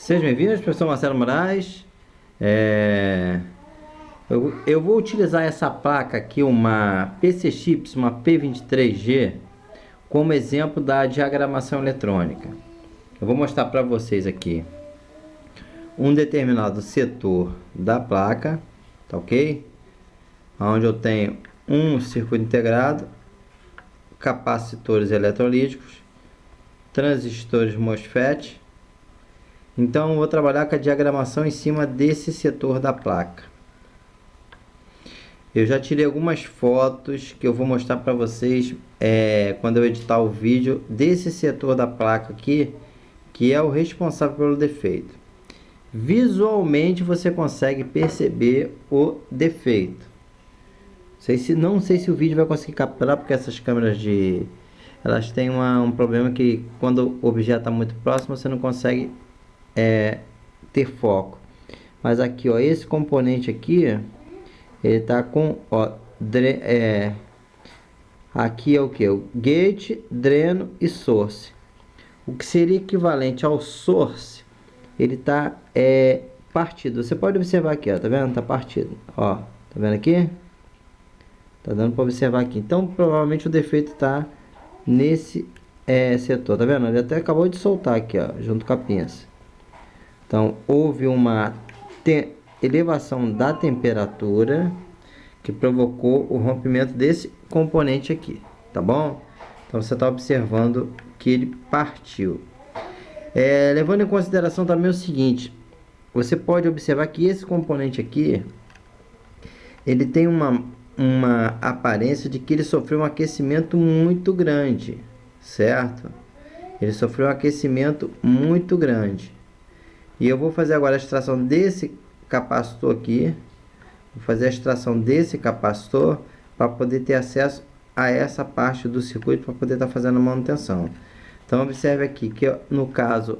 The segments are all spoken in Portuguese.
Sejam bem-vindos, professor Marcelo Moraes. Eu vou utilizar essa placa aqui, uma PC Chips, uma P23G, como exemplo da diagramação eletrônica. Eu vou mostrar para vocês aqui um determinado setor da placa, tá ok? Onde eu tenho um circuito integrado, capacitores eletrolíticos, transistores MOSFET. Então eu vou trabalhar com a diagramação em cima desse setor da placa. Eu já tirei algumas fotos que eu vou mostrar para vocês quando eu editar o vídeo desse setor da placa aqui, que é o responsável pelo defeito. Visualmente você consegue perceber o defeito. Não sei se o vídeo vai conseguir capturar, porque essas câmeras elas têm um problema que quando o objeto está muito próximo você não consegue ter foco. Mas aqui, ó, esse componente aqui, ele tá com, ó, aqui é o que? O gate, dreno e source. O que seria equivalente ao source, ele tá partido. Você pode observar aqui, ó, tá vendo? Tá partido, ó, tá vendo aqui? Tá dando para observar aqui. Então provavelmente o defeito tá nesse setor, tá vendo? Ele até acabou de soltar aqui, ó, junto com a pinça. Então houve uma elevação da temperatura que provocou o rompimento desse componente aqui, tá bom? Então você está observando que ele partiu. Levando em consideração também o seguinte, você pode observar que esse componente aqui, ele tem uma aparência de que ele sofreu um aquecimento muito grande, certo? Ele sofreu um aquecimento muito grande. E eu vou fazer agora a extração desse capacitor aqui. Vou fazer a extração desse capacitor para poder ter acesso a essa parte do circuito para poder estar fazendo a manutenção. Então observe aqui que no caso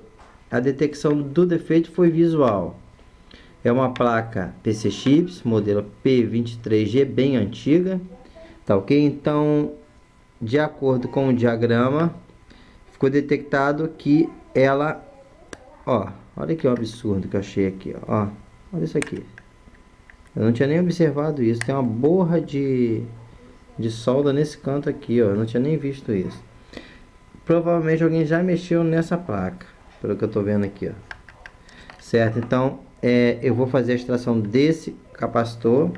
a detecção do defeito foi visual. É uma placa PC Chips, modelo P23G, bem antiga, tá ok? Então, de acordo com o diagrama, ficou detectado que ela, ó, olha que absurdo que eu achei aqui, ó, olha isso aqui. Eu não tinha nem observado isso, tem uma borra de solda nesse canto aqui, ó, eu não tinha nem visto isso. Provavelmente alguém já mexeu nessa placa, pelo que eu tô vendo aqui, ó. Certo, então eu vou fazer a extração desse capacitor.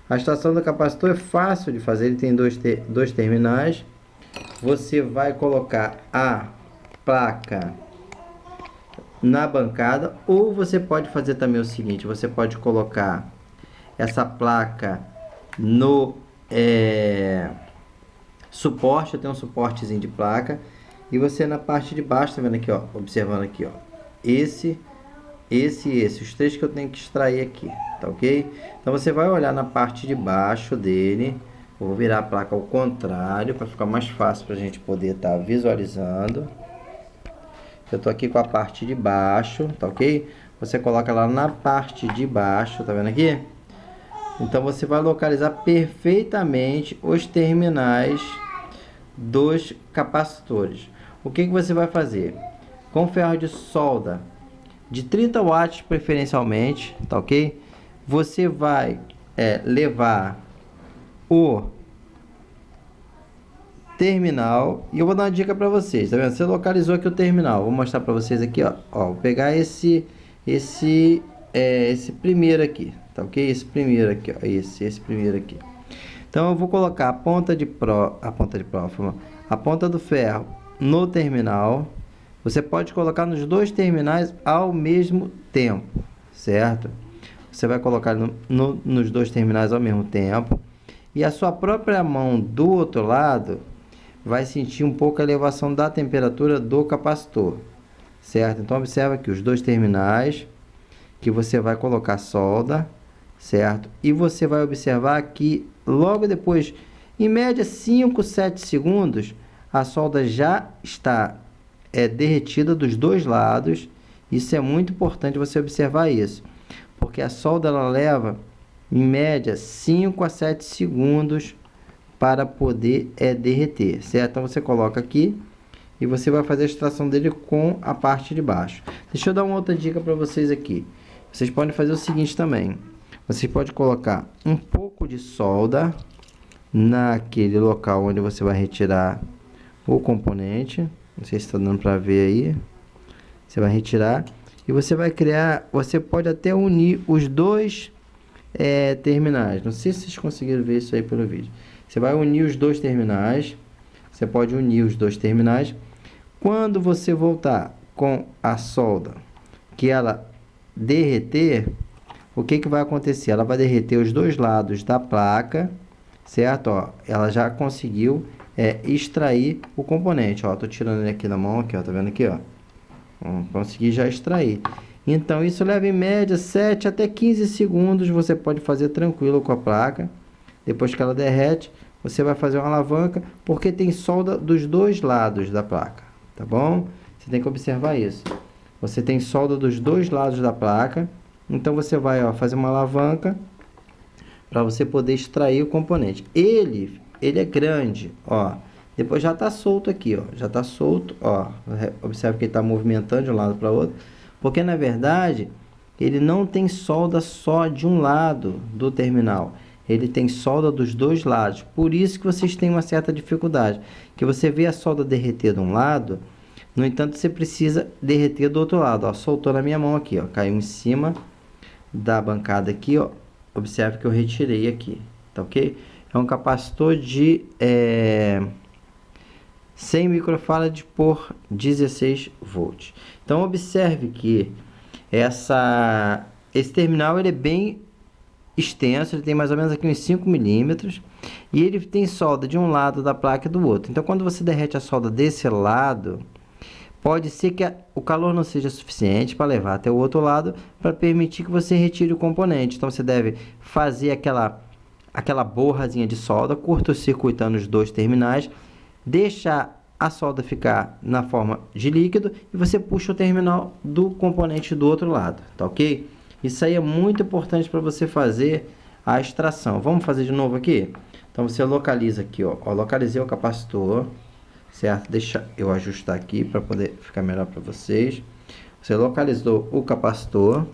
A extração do capacitor é fácil de fazer, ele tem dois terminais. Você vai colocar a placa na bancada, ou você pode fazer também o seguinte, você pode colocar essa placa no suporte. Eu tenho um suportezinho de placa, e você na parte de baixo, tá vendo aqui, ó, observando aqui, ó, esse, os três que eu tenho que extrair aqui, tá ok? Então você vai olhar na parte de baixo dele. Eu vou virar a placa ao contrário para ficar mais fácil para a gente poder estar visualizando. Eu tô aqui com a parte de baixo, tá ok? Você coloca lá na parte de baixo, tá vendo aqui? Então você vai localizar perfeitamente os terminais dos capacitores. O que você vai fazer? Com ferro de solda de 30 watts preferencialmente, tá ok? Você vai levar o terminal, e eu vou dar uma dica para vocês, tá vendo? Você localizou aqui o terminal, vou mostrar para vocês aqui, ó, vou pegar esse primeiro aqui, tá ok? Esse primeiro aqui, ó, esse primeiro aqui. Então eu vou colocar a ponta do ferro no terminal. Você pode colocar nos dois terminais ao mesmo tempo, certo? Você vai colocar nos dois terminais ao mesmo tempo, e a sua própria mão do outro lado vai sentir um pouco a elevação da temperatura do capacitor, certo? Então observa aqui os dois terminais que você vai colocar solda, certo? E você vai observar que logo depois, em média 5, 7 segundos, a solda já está derretida dos dois lados. Isso é muito importante você observar isso, porque a solda ela leva em média 5 a 7 segundos para poder derreter, certo? Então você coloca aqui e você vai fazer a extração dele com a parte de baixo. Deixa eu dar uma outra dica para vocês aqui. Vocês podem fazer o seguinte também. Você pode colocar um pouco de solda naquele local onde você vai retirar o componente. Não sei se está dando para ver aí. Você vai retirar e você vai criar. Você pode até unir os dois terminais. Não sei se vocês conseguiram ver isso aí pelo vídeo. Você vai unir os dois terminais. Você pode unir os dois terminais. Quando você voltar com a solda, que ela derreter, o que que vai acontecer? Ela vai derreter os dois lados da placa, certo? Ó, ela já conseguiu extrair o componente. Ó, tô tirando ele aqui na mão, aqui, ó, tá vendo aqui, ó? Consegui já extrair. Então isso leva em média 7 até 15 segundos. Você pode fazer tranquilo com a placa. Depois que ela derrete, você vai fazer uma alavanca, porque tem solda dos dois lados da placa, tá bom? Você tem que observar isso. Você tem solda dos dois lados da placa, então você vai, ó, fazer uma alavanca para você poder extrair o componente. Ele é grande, ó. Depois já está solto aqui, ó. Já está solto, ó. Observe que ele está movimentando de um lado para o outro, porque na verdade ele não tem solda só de um lado do terminal. Ele tem solda dos dois lados. Por isso que vocês têm uma certa dificuldade. Que você vê a solda derreter de um lado, no entanto, você precisa derreter do outro lado. Ó, soltou na minha mão aqui, ó. Caiu em cima da bancada aqui, ó. Observe que eu retirei aqui, tá ok? É um capacitor de 100 microfarad por 16 volts. Então, observe que esse terminal ele é bem extenso, ele tem mais ou menos aqui uns 5 milímetros e ele tem solda de um lado da placa e do outro. Então, quando você derrete a solda desse lado, pode ser que o calor não seja suficiente para levar até o outro lado para permitir que você retire o componente. Então, você deve fazer aquela borrazinha de solda, curto-circuitando os dois terminais, deixar a solda ficar na forma de líquido e você puxa o terminal do componente do outro lado, tá ok? Isso aí é muito importante para você fazer a extração. Vamos fazer de novo aqui? Então, você localiza aqui, ó. Localizei o capacitor, certo? Deixa eu ajustar aqui para poder ficar melhor para vocês. Você localizou o capacitor.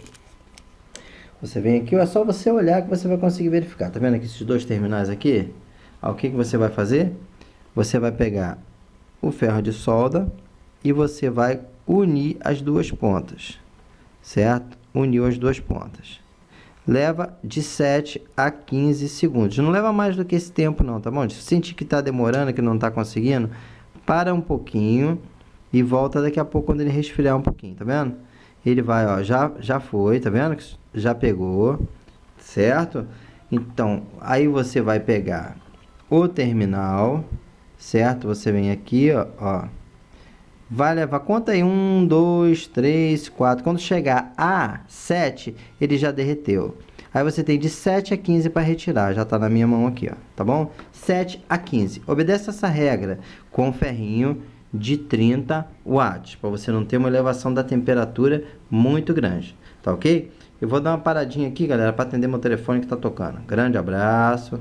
Você vem aqui, ó, é só você olhar que você vai conseguir verificar. Tá vendo aqui esses dois terminais aqui? Ó, o que que você vai fazer? Você vai pegar o ferro de solda e você vai unir as duas pontas, certo? Uniu as duas pontas. Leva de 7 a 15 segundos. Não leva mais do que esse tempo não, tá bom? Se sentir que está demorando, que não está conseguindo, para um pouquinho e volta daqui a pouco quando ele resfriar um pouquinho, tá vendo? Ele vai, ó, já foi, tá vendo? Já pegou, certo? Então, aí você vai pegar o terminal, certo? Você vem aqui, ó. Vai levar, conta aí, 1, 2, 3, 4. Quando chegar a 7, ele já derreteu. Aí você tem de 7 a 15 para retirar. Já está na minha mão aqui, ó, tá bom? 7 a 15. Obedece essa regra com um ferrinho de 30 watts, para você não ter uma elevação da temperatura muito grande, tá ok? Eu vou dar uma paradinha aqui, galera, para atender meu telefone que está tocando. Grande abraço.